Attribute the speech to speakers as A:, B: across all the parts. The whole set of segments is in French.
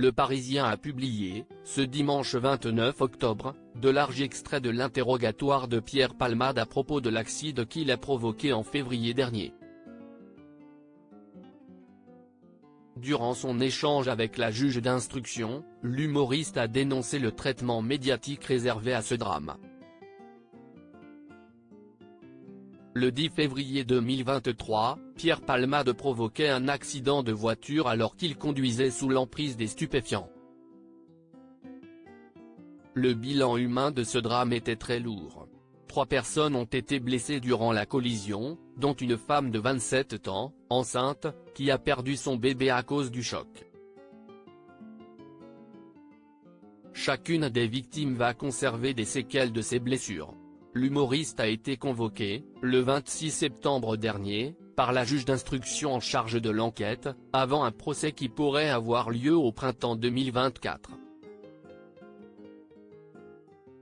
A: Le Parisien a publié, ce dimanche 29 octobre, de larges extraits de l'interrogatoire de Pierre Palmade à propos de l'accident qu'il a provoqué en février dernier. Durant son échange avec la juge d'instruction, l'humoriste a dénoncé le traitement médiatique réservé à ce drame. Le 10 février 2023, Pierre Palmade provoquait un accident de voiture alors qu'il conduisait sous l'emprise des stupéfiants. Le bilan humain de ce drame était très lourd. 3 personnes ont été blessées durant la collision, dont une femme de 27 ans, enceinte, qui a perdu son bébé à cause du choc. Chacune des victimes va conserver des séquelles de ces blessures. L'humoriste a été convoqué, le 26 septembre dernier, par la juge d'instruction en charge de l'enquête, avant un procès qui pourrait avoir lieu au printemps 2024.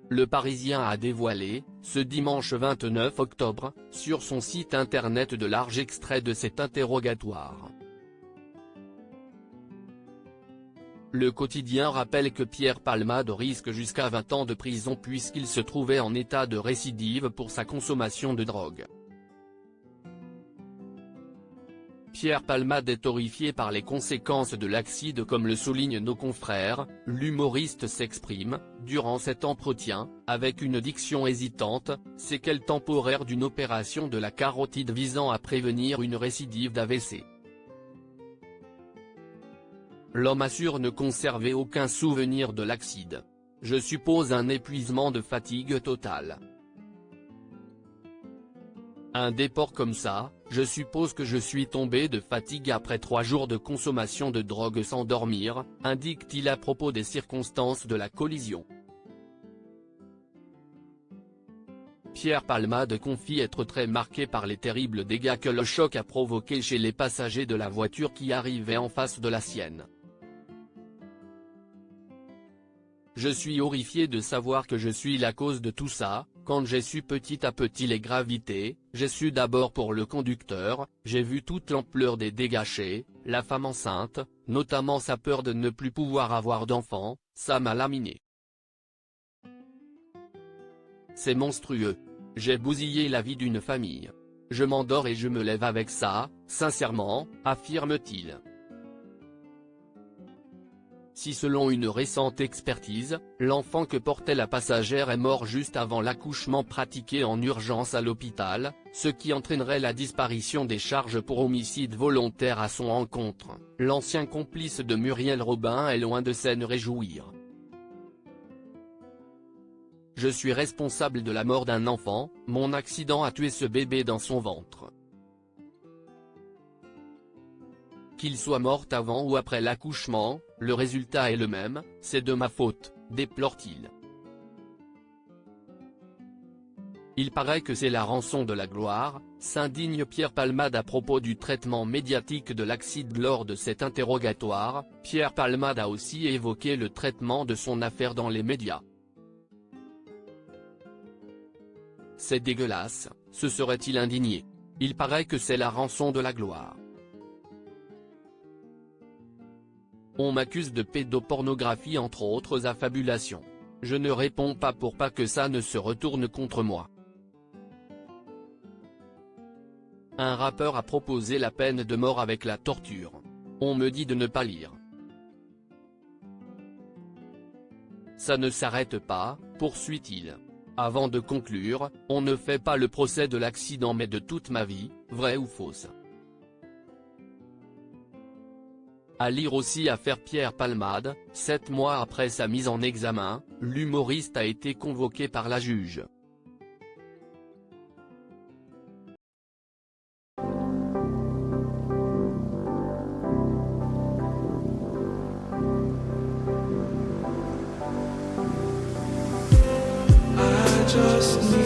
A: Le Parisien a dévoilé, ce dimanche 29 octobre, sur son site internet de larges extraits de cet interrogatoire. Le quotidien rappelle que Pierre Palmade risque jusqu'à 20 ans de prison puisqu'il se trouvait en état de récidive pour sa consommation de drogue. Pierre Palmade est horrifié par les conséquences de l'accident comme le soulignent nos confrères. L'humoriste s'exprime, durant cet entretien, avec une diction hésitante, séquelles temporaires d'une opération de la carotide visant à prévenir une récidive d'AVC. L'homme assure ne conserver aucun souvenir de l'accident. Je suppose un épuisement de fatigue totale. Un déport comme ça, je suppose que je suis tombé de fatigue après 3 jours de consommation de drogue sans dormir, indique-t-il à propos des circonstances de la collision. Pierre Palmade confie être très marqué par les terribles dégâts que le choc a provoqués chez les passagers de la voiture qui arrivait en face de la sienne. Je suis horrifié de savoir que je suis la cause de tout ça. Quand j'ai su petit à petit les gravités, j'ai su d'abord pour le conducteur, j'ai vu toute l'ampleur des dégâts chez la femme enceinte, notamment sa peur de ne plus pouvoir avoir d'enfant, ça m'a laminé. C'est monstrueux. J'ai bousillé la vie d'une famille. Je m'endors et je me lève avec ça, sincèrement, affirme-t-il. Si selon une récente expertise, l'enfant que portait la passagère est mort juste avant l'accouchement pratiqué en urgence à l'hôpital, ce qui entraînerait la disparition des charges pour homicide volontaire à son encontre, l'ancien complice de Muriel Robin est loin de s'en réjouir. Je suis responsable de la mort d'un enfant, mon accident a tué ce bébé dans son ventre. Qu'il soit mort avant ou après l'accouchement, le résultat est le même, c'est de ma faute, déplore-t-il. Il paraît que c'est la rançon de la gloire, s'indigne Pierre Palmade à propos du traitement médiatique de l'accident lors de cet interrogatoire. Pierre Palmade a aussi évoqué le traitement de son affaire dans les médias. C'est dégueulasse, se serait-il indigné. Il paraît que c'est la rançon de la gloire. On m'accuse de pédopornographie entre autres affabulations. Je ne réponds pas pour pas que ça ne se retourne contre moi. Un rappeur a proposé la peine de mort avec la torture. On me dit de ne pas lire. Ça ne s'arrête pas, poursuit-il. Avant de conclure, on ne fait pas le procès de l'accident mais de toute ma vie, vrai ou fausse. À lire aussi affaire Pierre Palmade, 7 mois après sa mise en examen, l'humoriste a été convoqué par la juge.
B: I just need